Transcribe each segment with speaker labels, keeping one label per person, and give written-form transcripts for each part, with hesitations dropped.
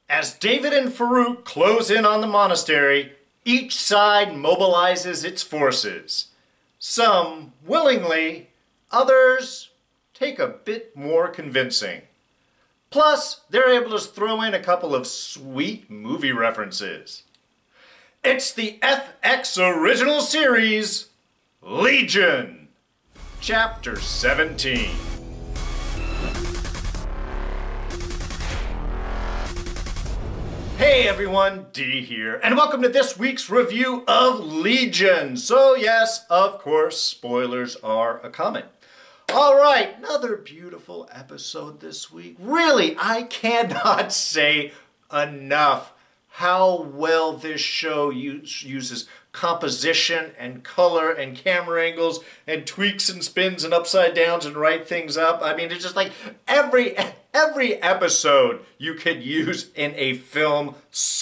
Speaker 1: As David and Farouk close in on the monastery, each side mobilizes its forces. Some willingly, others take a bit more convincing. Plus, they're able to throw in a couple of sweet movie references. It's the FX original series, Legion, Chapter 17. Hey everyone, D here, and welcome to this week's review of Legion. So yes, of course, spoilers are a coming. Alright, another beautiful episode this week. Really, I cannot say enough how well this show uses composition and color and camera angles and tweaks and spins and upside downs and right things up. I mean, it's just like every episode you could use in a film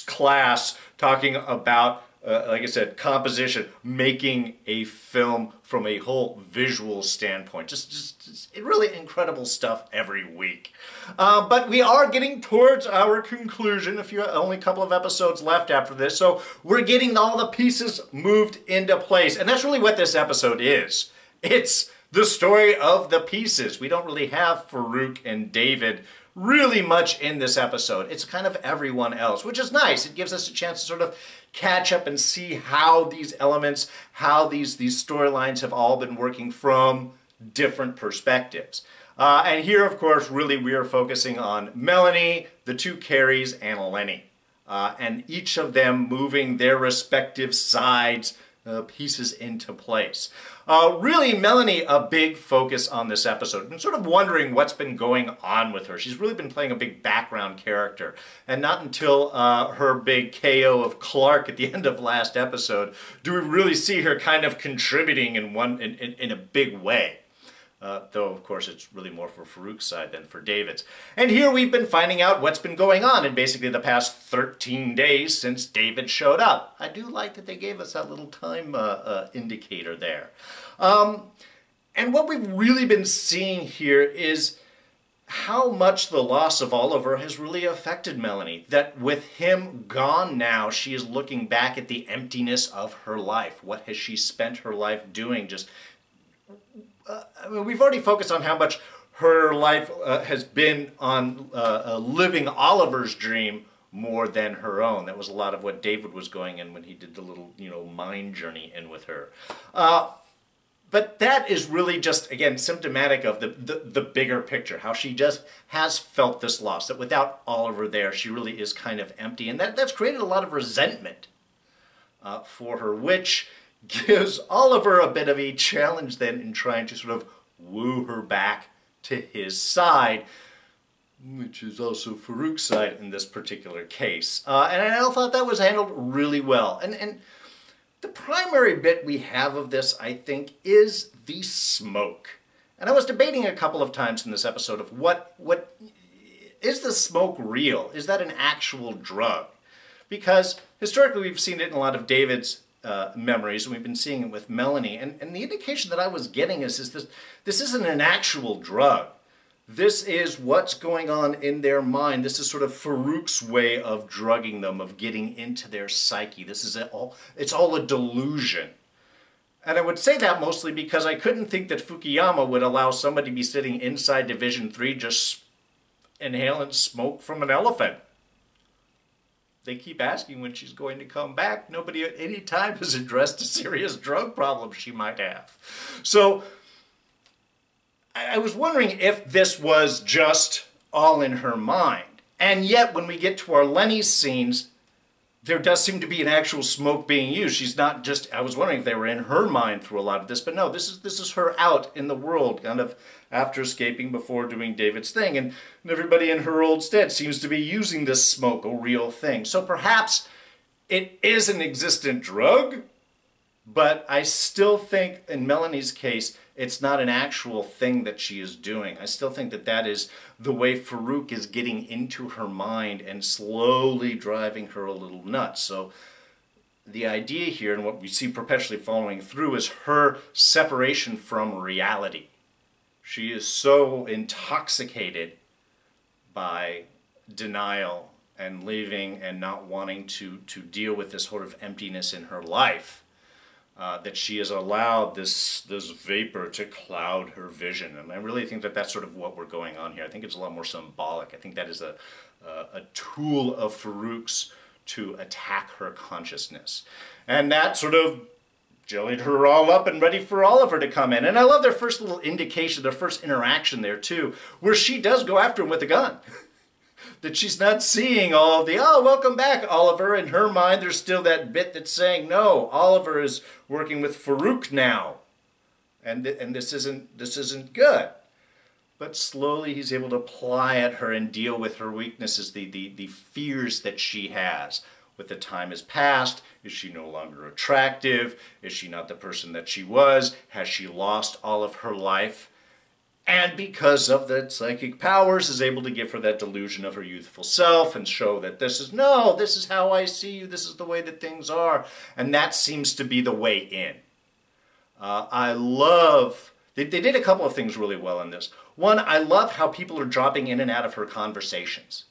Speaker 1: class talking about, like I said, composition, making a film from a whole visual standpoint. Just really incredible stuff every week. But we are getting towards our conclusion. Only a couple of episodes left after this, so we're getting all the pieces moved into place. And that's really what this episode is. It's the story of the pieces. We don't really have Farouk and David really much in this episode. It's kind of everyone else, which is nice. It gives us a chance to sort of catch up and see how these elements, how these storylines have all been working from different perspectives. And here, of course, really we are focusing on Melanie, the two Carys, and Lenny. And each of them moving their respective sides, pieces into place. Really, Melanie, a big focus on this episode. I'm sort of wondering what's been going on with her. She's really been playing a big background character. And not until her big KO of Clark at the end of last episode do we really see her kind of contributing in a big way. Though, of course, it's really more for Farouk's side than for David's. And here we've been finding out what's been going on in basically the past 13 days since David showed up. I do like that they gave us that little time indicator there. And what we've really been seeing here is how much the loss of Oliver has really affected Melanie. That with him gone now, she is looking back at the emptiness of her life. What has she spent her life doing? I mean, we've already focused on how much her life has been on living Oliver's dream more than her own. That was a lot of what David was going in when he did the little, mind journey in with her. But that is really just, again, symptomatic of the bigger picture, how she just has felt this loss, that without Oliver there, she really is kind of empty. And that's created a lot of resentment for her, which gives Oliver a bit of a challenge then in trying to sort of woo her back to his side, which is also Farouk's side in this particular case. And I thought that was handled really well. And the primary bit we have of this, I think, is the smoke. And I was debating a couple of times in this episode of what is the smoke real? Is that an actual drug? Because historically we've seen it in a lot of David's memories, and we've been seeing it with Melanie, and the indication that I was getting is this isn't an actual drug. This is what's going on in their mind. This is sort of Farouk's way of drugging them, of getting into their psyche. It's all a delusion. And I would say that mostly because I couldn't think that Fukuyama would allow somebody to be sitting inside Division 3 just inhaling smoke from an elephant. They keep asking when she's going to come back. Nobody at any time has addressed a serious drug problem she might have. So I was wondering if this was just all in her mind. And yet when we get to our Lenny scenes, there does seem to be an actual smoke being used. She's not just, I was wondering if they were in her mind through a lot of this, but no, this is her out in the world, kind of after escaping before doing David's thing. And everybody in her old stead seems to be using this smoke, a real thing. So perhaps it is an existent drug, but I still think in Melanie's case, it's not an actual thing that she is doing. I still think that is the way Farouk is getting into her mind and slowly driving her a little nuts. So the idea here, and what we see perpetually following through, is her separation from reality. She is so intoxicated by denial and leaving and not wanting to deal with this sort of emptiness in her life, that she has allowed this vapor to cloud her vision. And I really think that that's sort of what we're going on here. I think it's a lot more symbolic. I think that is a tool of Farouk's to attack her consciousness. And that sort of jellied her all up and ready for Oliver to come in. And I love their first little indication, their first interaction there too, where she does go after him with a gun. That she's not seeing all of the, oh, welcome back, Oliver. In her mind, there's still that bit that's saying, no, Oliver is working with Farouk now. And this isn't good. But slowly he's able to ply at her and deal with her weaknesses, the fears that she has. With the time has passed, is she no longer attractive? Is she not the person that she was? Has she lost all of her life? And because of the psychic powers, is able to give her that delusion of her youthful self and show that this is how I see you, this is the way that things are. And that seems to be the way in. I love, they did a couple of things really well in this. One, I love how people are dropping in and out of her conversations.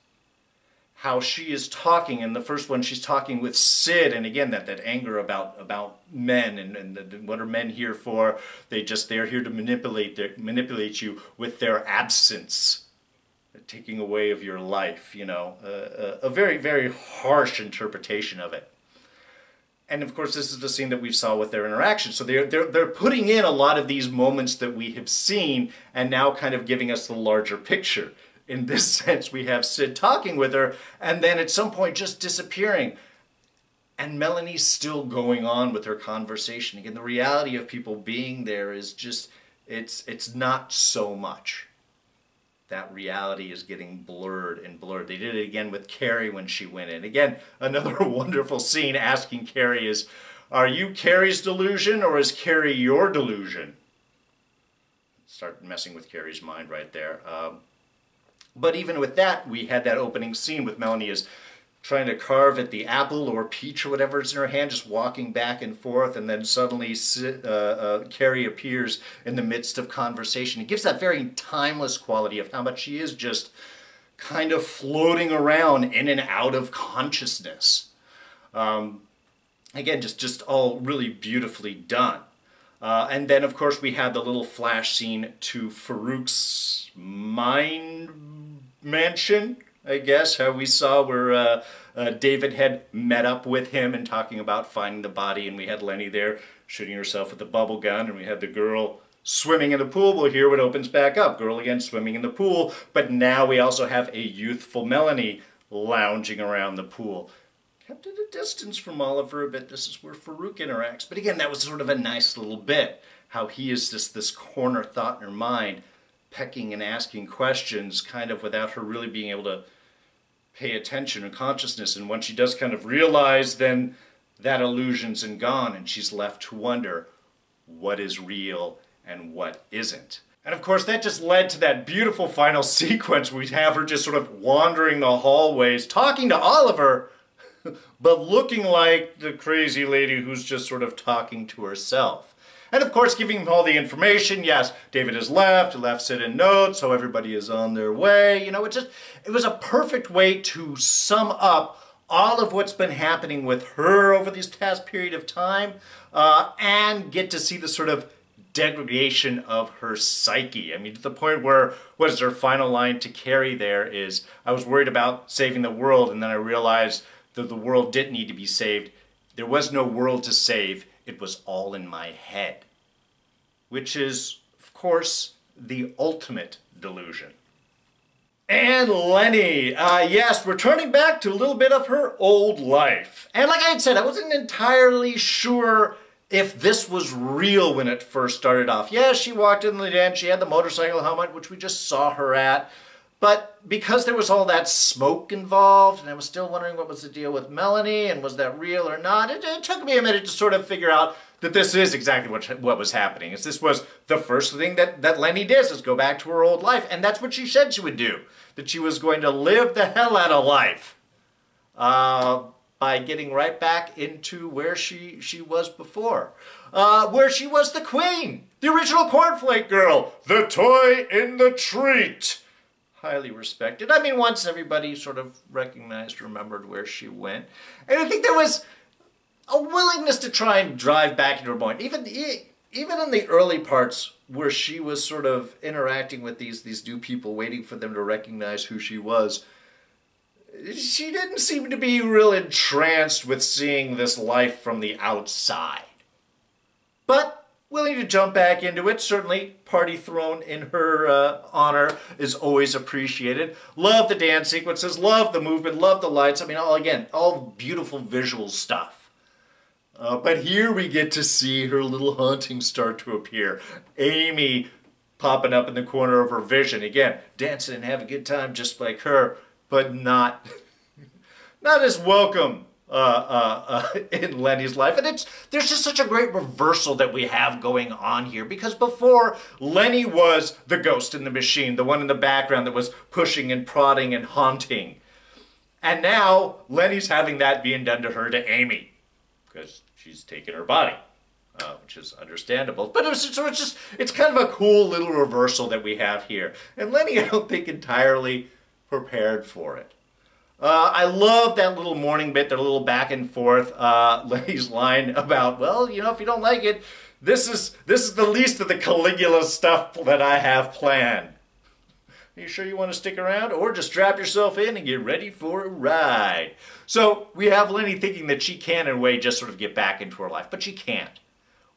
Speaker 1: How she is talking, in the first one she's talking with Sid, and again that anger about men and what are men here for? They're here to manipulate you with their absence, taking away of your life. You know, a very, very harsh interpretation of it. And of course, this is the scene that we saw with their interaction. So they're putting in a lot of these moments that we have seen, and now kind of giving us the larger picture. In this sense, we have Sid talking with her, and then at some point just disappearing. And Melanie's still going on with her conversation. Again, the reality of people being there is just, it's not so much. That reality is getting blurred and blurred. They did it again with Carrie when she went in. Again, another wonderful scene asking Carrie is, are you Carrie's delusion or is Carrie your delusion? Start messing with Carrie's mind right there. But even with that, we had that opening scene with Melanie is trying to carve at the apple or peach or whatever is in her hand, just walking back and forth, and then suddenly Carrie appears in the midst of conversation. It gives that very timeless quality of how much she is just kind of floating around in and out of consciousness. Again, just all really beautifully done. And then, of course, we had the little flash scene to Farouk's mind mansion, I guess, how we saw where David had met up with him and talking about finding the body, and we had Lenny there shooting herself with the bubble gun, and we had the girl swimming in the pool. Well, here it opens back up. Girl again swimming in the pool, but now we also have a youthful Melanie lounging around the pool. Kept at a distance from Oliver a bit. This is where Farouk interacts. But again, that was sort of a nice little bit. How he is just this corner thought in her mind, pecking and asking questions, kind of without her really being able to pay attention or consciousness. And when she does kind of realize, then that illusion's gone, and she's left to wonder what is real and what isn't. And of course, that just led to that beautiful final sequence. We have her just sort of wandering the hallways, talking to Oliver, but looking like the crazy lady who's just sort of talking to herself. And of course, giving him all the information. Yes, David has left Sid in notes, so everybody is on their way. You know, it was a perfect way to sum up all of what's been happening with her over this past period of time, and get to see the sort of degradation of her psyche. I mean, to the point where, what is her final line to Carrie there is, I was worried about saving the world, and then I realized that the world didn't need to be saved. There was no world to save. It was all in my head. Which is, of course, the ultimate delusion. And Lenny, yes, returning back to a little bit of her old life. And like I had said, I wasn't entirely sure if this was real when it first started off. Yes, she walked in the den, she had the motorcycle helmet, which we just saw her at. But because there was all that smoke involved, and I was still wondering what was the deal with Melanie, and was that real or not, it took me a minute to sort of figure out that this is exactly what was happening. This was the first thing that Lenny did, is go back to her old life. And that's what she said she would do, that she was going to live the hell out of life by getting right back into where she was before. Where she was the queen, the original cornflake girl, the toy in the treat. highly respected. I mean, once everybody sort of recognized, remembered where she went. And I think there was a willingness to try and drive back into her point. Even in the early parts where she was sort of interacting with these new people, waiting for them to recognize who she was, she didn't seem to be real entranced with seeing this life from the outside. But willing to jump back into it. Certainly, party thrown in her honor is always appreciated. Love the dance sequences, love the movement, love the lights. I mean, all beautiful visual stuff. But here we get to see her little hauntings start to appear. Amy popping up in the corner of her vision. Again, dancing and having a good time just like her, but not as welcome in Lenny's life. And there's just such a great reversal that we have going on here, because before, Lenny was the ghost in the machine, the one in the background that was pushing and prodding and haunting. And now Lenny's having that being done to her, to Amy, because she's taken her body, which is understandable. But it's kind of a cool little reversal that we have here. And Lenny, I don't think, entirely prepared for it. I love that little morning bit, their little back and forth. Lenny's line about, well, you know, if you don't like it, this is the least of the Caligula stuff that I have planned. Are you sure you want to stick around? Or just strap yourself in and get ready for a ride. So we have Lenny thinking that she can, in a way, just sort of get back into her life. But she can't.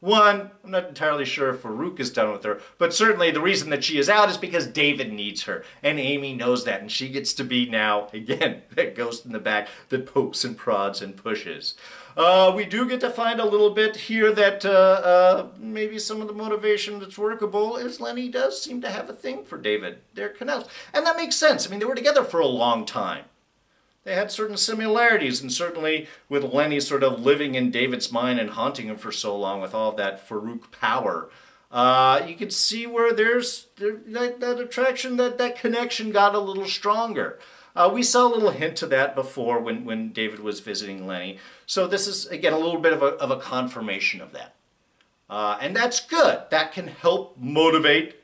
Speaker 1: One, I'm not entirely sure if Farouk is done with her, but certainly the reason that she is out is because David needs her, and Amy knows that, and she gets to be now, again, that ghost in the back that pokes and prods and pushes. We do get to find a little bit here that maybe some of the motivation that's workable is Lenny does seem to have a thing for David. They're canals, and that makes sense. I mean, they were together for a long time. They had certain similarities, and certainly with Lenny sort of living in David's mind and haunting him for so long with all of that Farouk power, you could see where there's that attraction, that connection got a little stronger. We saw a little hint to that before when David was visiting Lenny. So this is, again, a little bit of a confirmation of that. And that's good. That can help motivate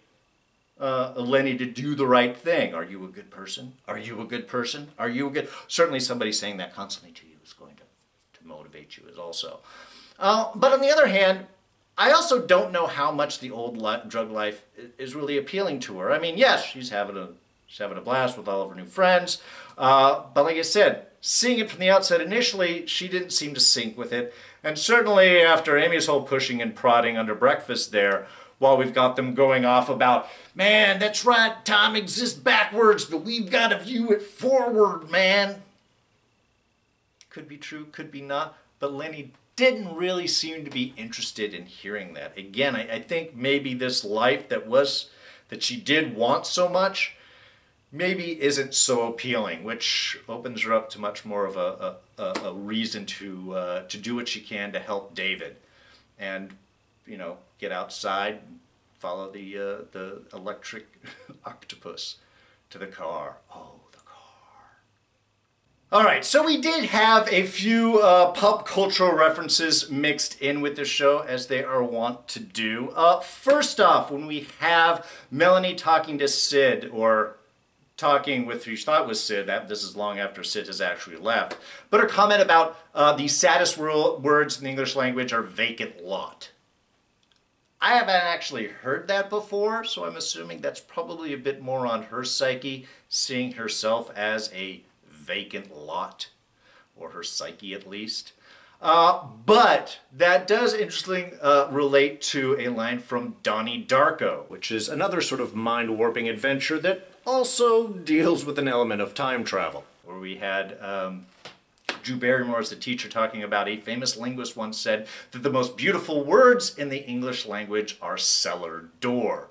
Speaker 1: Lenny to do the right thing. Are you a good person? Are you a good person? Are you a good... Certainly somebody saying that constantly to you is going to motivate you as also. But on the other hand, I also don't know how much the old drug life is really appealing to her. I mean, yes, she's having a blast with all of her new friends. But like I said, seeing it from the outset initially, she didn't seem to sync with it. And certainly after Amy's whole pushing and prodding under breakfast there, while we've got them going off about, man, that's right, time exists backwards, but we've got to view it forward, man. Could be true, could be not, but Lenny didn't really seem to be interested in hearing that. Again, I think maybe this life that she did want so much, maybe isn't so appealing, which opens her up to much more of a reason to do what she can to help David. And, you know, get outside, follow the electric octopus to the car. Oh, the car. All right, so we did have a few pop cultural references mixed in with the show, as they are wont to do. First off, when we have Melanie talking to Sid, or talking with who she thought was Sid, this is long after Sid has actually left, but her comment about the saddest words in the English language are vacant lot. I haven't actually heard that before, so I'm assuming that's probably a bit more on her psyche, seeing herself as a vacant lot, or her psyche at least. But that does interestingly relate to a line from Donnie Darko, which is another sort of mind-warping adventure that also deals with an element of time travel, where we had Drew Barrymore as the teacher talking about a famous linguist once said that the most beautiful words in the English language are cellar door.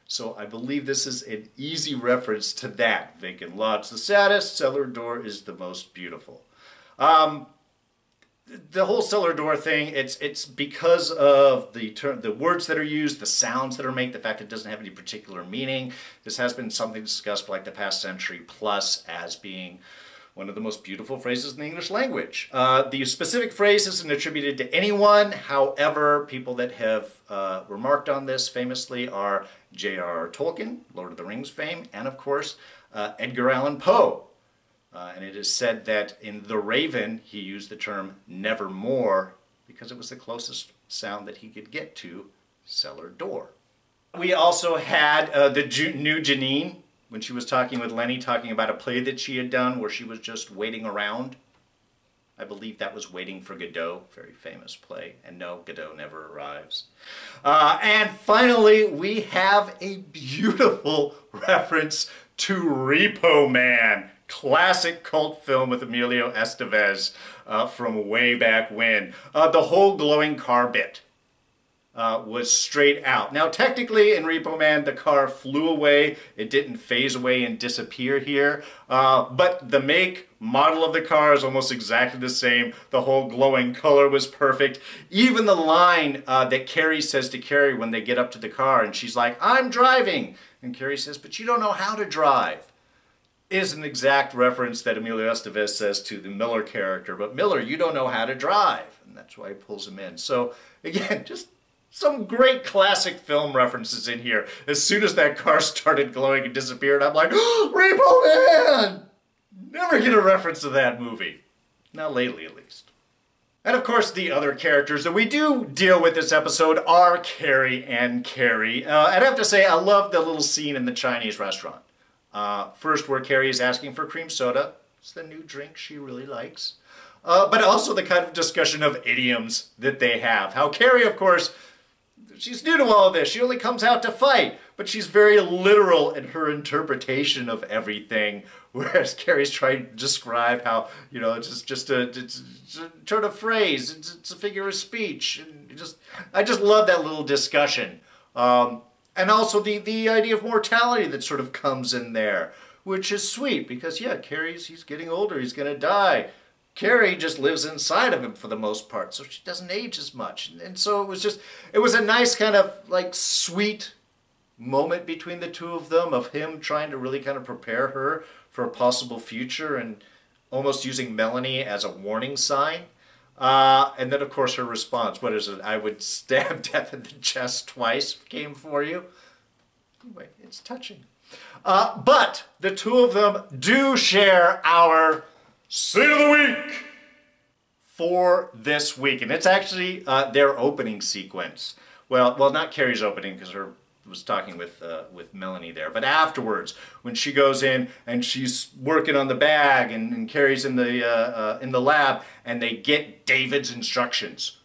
Speaker 1: So I believe this is an easy reference to that. Vacant lot's the saddest, cellar door is the most beautiful. The whole cellar door thing, it's because of the words that are used, the sounds that are made, the fact that it doesn't have any particular meaning. This has been something discussed for like the past century plus as being one of the most beautiful phrases in the English language. The specific phrase isn't attributed to anyone. However, people that have remarked on this famously are J.R.R. Tolkien, Lord of the Rings fame, and of course, Edgar Allan Poe. And it is said that in The Raven, he used the term nevermore because it was the closest sound that he could get to cellar door. We also had the new Janine, when she was talking with Lenny, talking about a play that she had done where she was just waiting around. I believe that was Waiting for Godot, very famous play. And no, Godot never arrives. And finally, we have a beautiful reference to Repo Man. Classic cult film with Emilio Estevez from way back when. The whole glowing car bit was straight out. Now, technically, in Repo Man, the car flew away. It didn't phase away and disappear here. But the make, model of the car is almost exactly the same. The whole glowing color was perfect. Even the line that Carrie says to Carrie when they get up to the car, and she's like, "I'm driving." And Carrie says, "But you don't know how to drive," is an exact reference that Emilio Estevez says to the Miller character. But Miller, you don't know how to drive. And that's why he pulls him in. So, again, just some great classic film references in here. As soon as that car started glowing and disappeared, I'm like, oh, Repo Man! Never get a reference to that movie. Not lately, at least. And of course, the other characters that we do deal with this episode are Carey and Kerry. And I have to say, I love the little scene in the Chinese restaurant. First, where Carrie is asking for cream soda. It's the new drink she really likes. But also the kind of discussion of idioms that they have. How Carrie, of course, she's new to all this. She only comes out to fight. But she's very literal in her interpretation of everything. Whereas Carrie's trying to describe how, you know, it's just a turn of phrase. It's a figure of speech. And I just love that little discussion. And also the idea of mortality that sort of comes in there, which is sweet because, yeah, he's getting older, he's going to die. Carrie just lives inside of him for the most part, so she doesn't age as much. And so it was a nice kind of like sweet moment between the two of them, of him trying to really kind of prepare her for a possible future and almost using Melanie as a warning sign. And then, of course, her response, what is it? "I would stab death in the chest twice if it came for you." Anyway, it's touching. But the two of them do share our Scene of the Week for this week. And it's actually their opening sequence. Well, not Carrie's opening, because her was talking with Melanie there. But afterwards, when she goes in and she's working on the bag, and Carrie's in the lab, and they get David's instructions,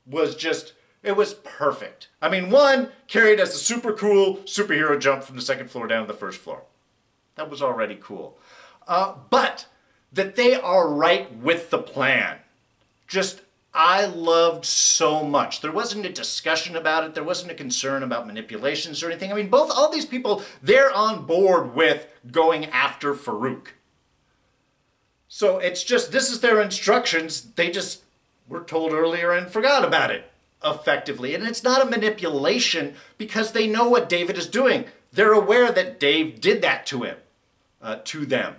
Speaker 1: it was perfect. I mean, one, Carrie does a super cool superhero jump from the second floor down to the first floor. That was already cool. But that they are right with the plan. I loved so much. There wasn't a discussion about it. There wasn't a concern about manipulations or anything. I mean, all these people, they're on board with going after Farouk. So it's just, this is their instructions. They just were told earlier and forgot about it, effectively. And it's not a manipulation because they know what David is doing. They're aware that Dave did that to him, to them.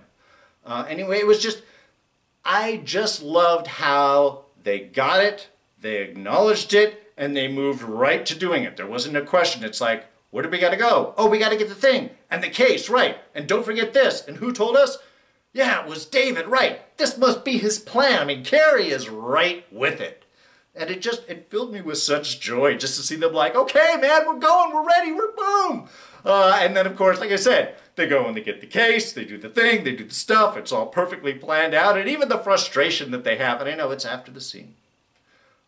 Speaker 1: Anyway, I just loved how they got it, they acknowledged it, and they moved right to doing it. There wasn't a question. It's like, where do we got to go? Oh, we got to get the thing, and the case, right. And don't forget this. And who told us? Yeah, it was David, right. This must be his plan. I mean, Carrie is right with it. And it filled me with such joy just to see them like, okay, man, we're going, we're ready, we're boom. And then, of course, like I said, they go and they get the case, they do the thing, they do the stuff, it's all perfectly planned out, and even the frustration that they have, and I know it's after the scene.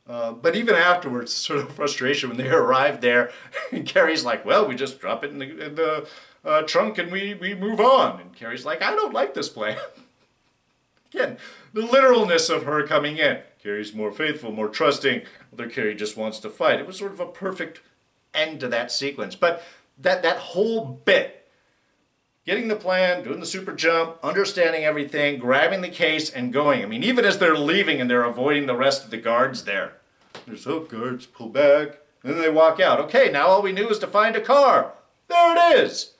Speaker 1: But even afterwards, sort of frustration when they arrive there, and Carrie's like, well, we just drop it in the trunk and we move on. And Carrie's like, I don't like this plan. Again, the literalness of her coming in. Carrie's more faithful, more trusting, other Carrie just wants to fight. It was sort of a perfect end to that sequence. But that whole bit, getting the plan, doing the super jump, understanding everything, grabbing the case, and going. I mean, even as they're leaving and they're avoiding the rest of the guards there. There's, oh, guards, pull back. And then they walk out. Okay, now all we knew is to find a car. There it is.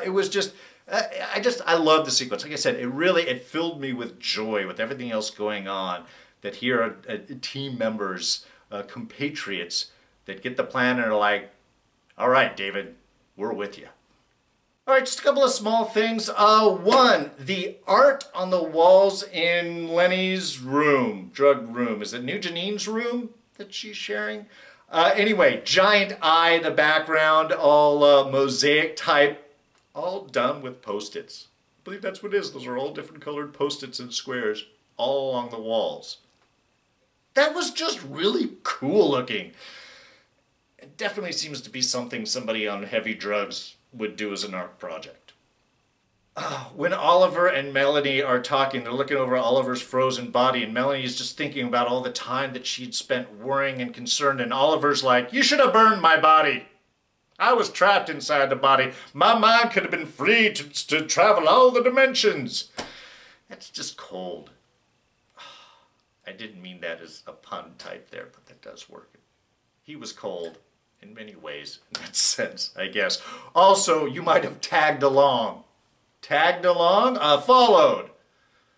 Speaker 1: It was just, I love the sequence. Like I said, it filled me with joy with everything else going on. That here are team members, compatriots, that get the plan and are like, all right, David, we're with you. All right, just a couple of small things. One, the art on the walls in Lenny's room, drug room. Is it New Janine's room that she's sharing? Anyway, giant eye in the background, all mosaic type, all done with Post-its. I believe that's what it is. Those are all different colored Post-its and squares all along the walls. That was just really cool looking. It definitely seems to be something somebody on heavy drugs would do as an art project. When Oliver and Melanie are talking, they're looking over Oliver's frozen body, and Melanie's just thinking about all the time that she'd spent worrying and concerned, and Oliver's like, "You should have burned my body. I was trapped inside the body. My mind could have been free to travel all the dimensions." That's just cold. I didn't mean that as a pun type there, but that does work. He was cold in many ways in that sense, I guess. Also, you might have tagged along. Tagged along? Followed.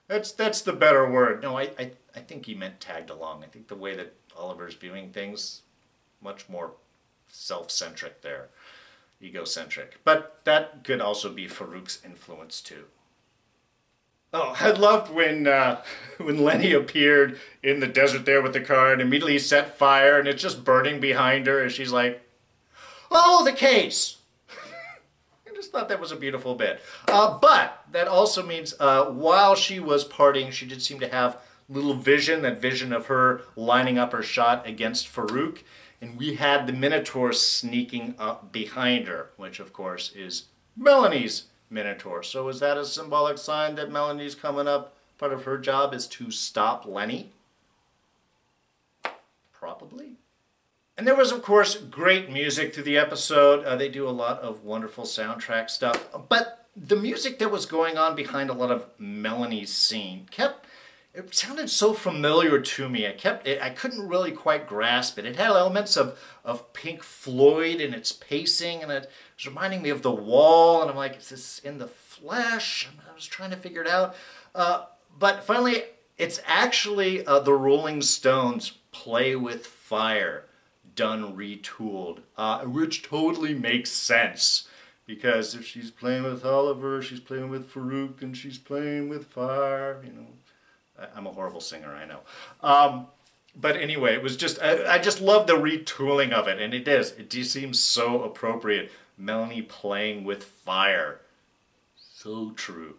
Speaker 1: That's the better word. No, I think he meant tagged along. I think the way that Oliver's viewing things, much more self-centric there. Egocentric. But that could also be Farouk's influence too. Oh, I loved when Lenny appeared in the desert there with the car and immediately set fire and it's just burning behind her and she's like, "Oh, the case!" I just thought that was a beautiful bit. But that also means while she was partying, she did seem to have little vision, that vision of her lining up her shot against Farouk. And we had the Minotaur sneaking up behind her, which of course is Melanie's Minotaur. So is that a symbolic sign that Melanie's coming up? Part of her job is to stop Lenny? Probably. And there was, of course, great music through the episode. They do a lot of wonderful soundtrack stuff. But the music that was going on behind a lot of Melanie's scene it sounded so familiar to me. I couldn't really quite grasp it. It had elements of Pink Floyd in its pacing, and it was reminding me of The Wall, and I'm like, is this in the flesh? I was trying to figure it out. But finally, it's actually the Rolling Stones' Play with Fire, done retooled, which totally makes sense. Because if she's playing with Oliver, she's playing with Farouk, and she's playing with fire, you know. I'm a horrible singer, I know. But anyway, it was just, I just love the retooling of it, and it just seems so appropriate. Melanie playing with fire. So true.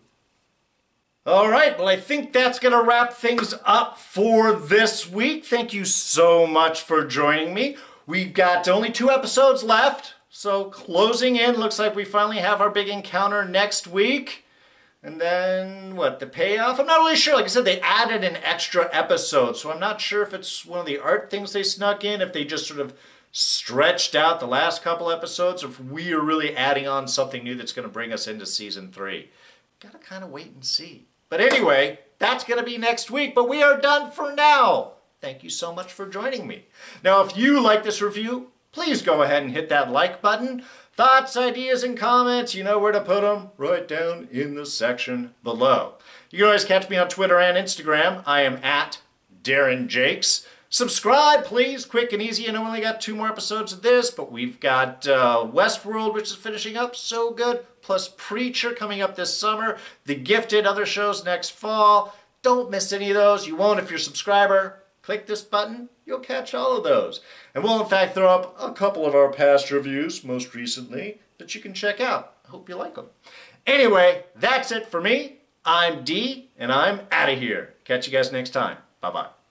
Speaker 1: All right, well, I think that's going to wrap things up for this week. Thank you so much for joining me. We've got only 2 episodes left, so closing in. Looks like we finally have our big encounter next week. And then, what, the payoff? I'm not really sure. Like I said, they added an extra episode, so I'm not sure if it's one of the art things they snuck in, if they just sort of stretched out the last couple episodes, or if we are really adding on something new that's going to bring us into Season 3. Gotta kind of wait and see. But anyway, that's going to be next week, but we are done for now. Thank you so much for joining me. Now, if you like this review, please go ahead and hit that like button. Thoughts, ideas, and comments, you know where to put them, right down in the section below. You can always catch me on Twitter and Instagram. I am at Darren Jakes. Subscribe, please, quick and easy. I know we only got 2 more episodes of this, but we've got Westworld, which is finishing up, so good, plus Preacher coming up this summer, The Gifted, other shows next fall. Don't miss any of those. You won't if you're a subscriber. Click this button, you'll catch all of those. And we'll in fact throw up a couple of our past reviews, most recently, that you can check out. I hope you like them. Anyway, that's it for me. I'm D, and I'm out of here. Catch you guys next time. Bye-bye.